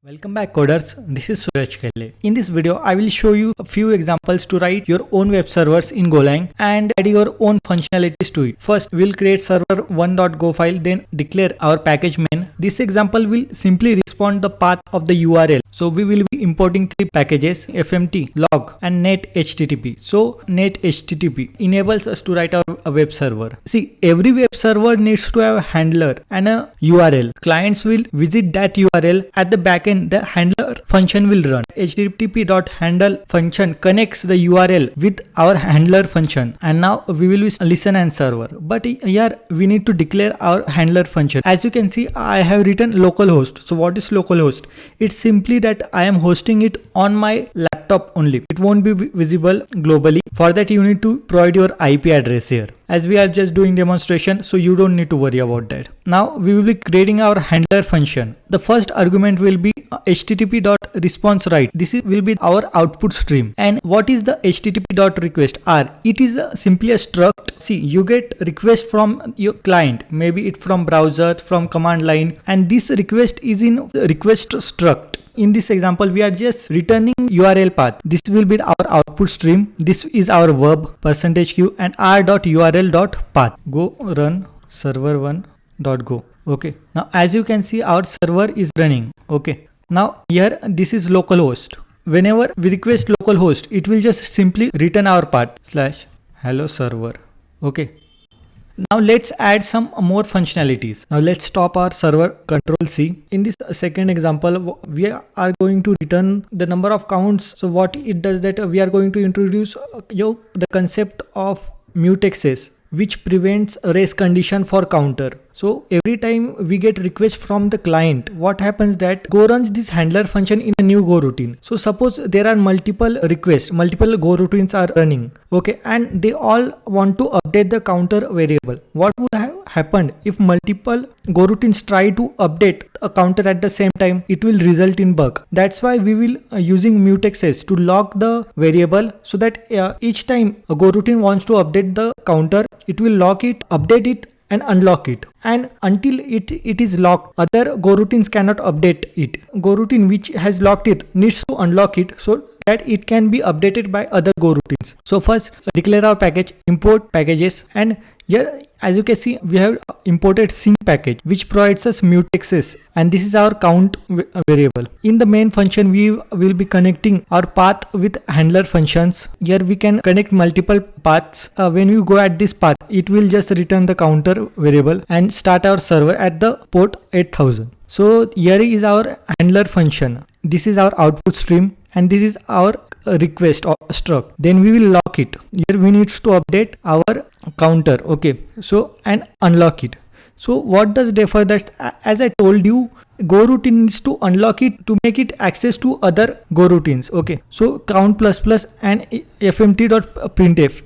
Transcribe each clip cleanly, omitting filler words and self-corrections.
Welcome back coders, this is Suraj Kelhe. In this video, I will show you a few examples to write your own web servers in Golang and add your own functionalities to it. First, we'll create server1.go file, then declare our package main. This example will simply respond the path of the URL. So we will be importing three packages, fmt, log and net HTTP. So net HTTP enables us to write our web server. See, every web server needs to have a handler and a URL. Clients will visit that URL at the backend. The handler function will run. HTTP.handle function connects the URL with our handler function, and now we will be listen and server. But here we need to declare our handler function. As you can see, I have written localhost. So what is localhost? It's simply that I am hosting it on my laptop only. It won't be visible globally. For that you need to provide your IP address here. As we are just doing demonstration, so you don't need to worry about that. Now we will be creating our handler function. The first argument will be http.response_write. This will be our output stream. And what is the http.request? It is simply a struct. See, you get request from your client, maybe it from browser, from command line, and this request is in request struct. In this example, we are just returning URL path. This will be our output stream. This is our verb %q and r.url.path. Go run server1.go. Okay. Now, as you can see, our server is running. Okay. Now here this is localhost. Whenever we request localhost, it will just simply return our path /hello server. Okay. Now let's add some more functionalities. Now let's stop our server, Control C. In this second example, we are going to return the number of counts. So what it does that we are going to introduce the concept of mutexes, which prevents a race condition for counter. So every time we get request from the client, what happens that Go runs this handler function in a new Go routine. So suppose there are multiple requests, multiple Go routines are running. Okay, and they all want to update the counter variable. What would have happened if multiple Go routines try to update a counter at the same time? It will result in bug. That's why we will using mutexes to lock the variable, so that each time a Go routine wants to update the counter, it will lock it, update it and unlock it, and until it is locked, other Go routines cannot update it. Go routine which has locked it needs to unlock it so that it can be updated by other Go routines. So first declare our package, import packages, and here as you can see we have imported sync package which provides us mutexes, and this is our count variable. In the main function we will be connecting our path with handler functions. Here we can connect multiple paths. When you go at this path, it will just return the counter variable and start our server at the port 8000. So here is our handler function. This is our output stream and this is our request or struct. Then we will lock it. Here we need to update our counter. Okay, so and unlock it. So what does defer? That as I told you, Go routine needs to unlock it to make it access to other Go routines. Okay, so count ++ and fmt.printf.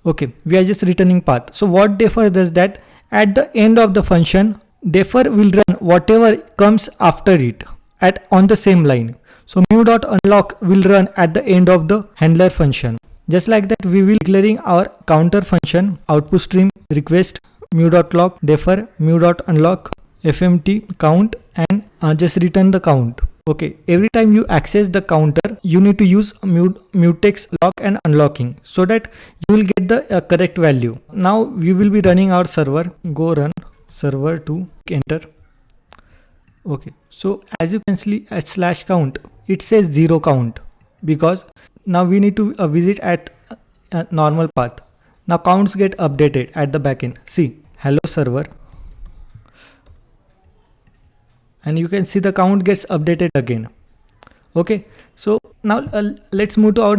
Okay, we are just returning path. So what defer does that at the end of the function, defer will run whatever comes after it on the same line. So mu.unlock will run at the end of the handler function. Just like that, we will declaring our counter function, output stream, request, mu.lock, defer, mu.unlock, fmt count, and just return the count. Okay, every time you access the counter, you need to use mutex lock and unlocking so that you will get the correct value. Now we will be running our server. Go run server2, enter. Okay, so as you can see at /count, it says 0 count because now we need to visit at a normal path. Now counts get updated at the backend. See, hello server, and you can see the count gets updated again. Okay, so now let's move to our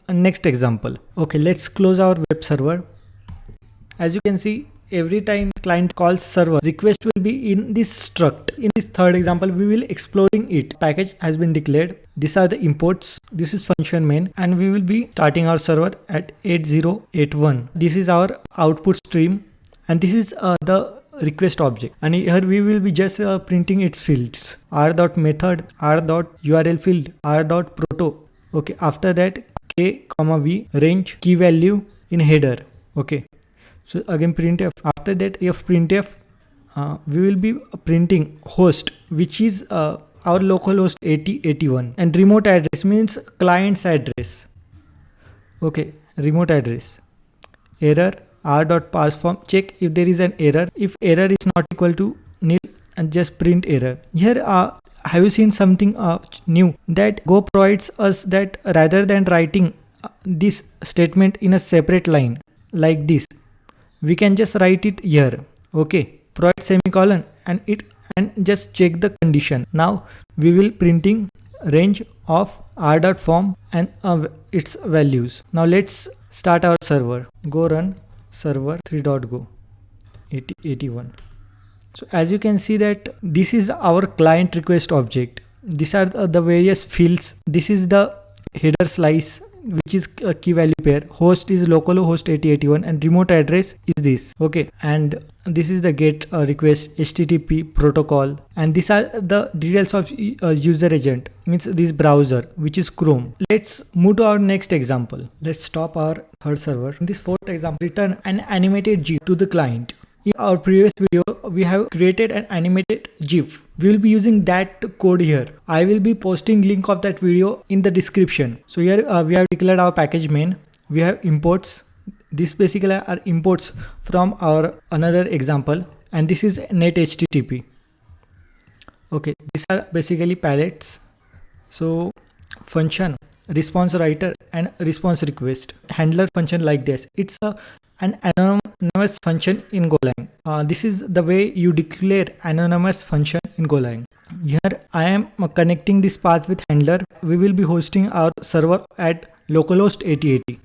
next example. Okay, let's close our web server. As you can see, every time client calls server, request will be in this struct. In this third example, we will exploring it. Package has been declared. These are the imports. This is function main, and we will be starting our server at 8081. This is our output stream, and this is the request object, and here we will be just printing its fields: r.method, r.url field, r.proto. Okay, after that k, v range, key value in header. Okay, so again printf. After that, if printf, we will be printing host, which is our localhost 8081, and remote address means client's address. Okay, remote address. Error r.parseForm, check if there is an error. If error is not equal to nil, and just print error. Here have you seen something new, that Go provides us that rather than writing this statement in a separate line like this, we can just write it here. Okay, provide semicolon and just check the condition. Now we will printing range of r.form and its values. Now let's start our server. Go run server 3.go 8081. So as you can see that this is our client request object. These are the various fields. This is the header slice, which is a key value pair. Host is localhost 8081 and remote address is this. Okay, and this is the get request HTTP protocol, and these are the details of user agent, means this browser, which is Chrome. Let's move to our next example. Let's stop our third server. In this fourth example, return an animated GIF to the client. In our previous video, we have created an animated GIF. We will be using that code here. I will be posting link of that video in the description. So here we have declared our package main. We have imports. This basically are imports from our another example, and this is net HTTP. Okay, these are basically palettes. So function, response writer and response request, handler function like this. It's an anonymous function in Golang. This is the way you declare anonymous function in Golang. Here I am connecting this path with handler. We will be hosting our server at localhost 8080.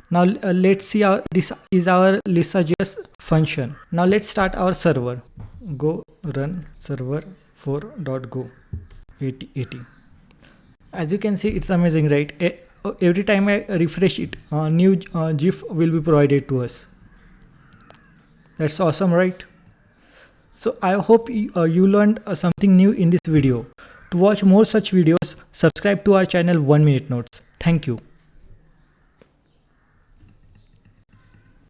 Now let's see this is our Lisa.js function. Now let's start our server. Go run server 4.go 8080. As you can see, it's amazing, right? Every time I refresh it, a new GIF will be provided to us. That's awesome, right? So I hope you learned something new in this video. To watch more such videos, subscribe to our channel 1 Minute Notes. Thank you.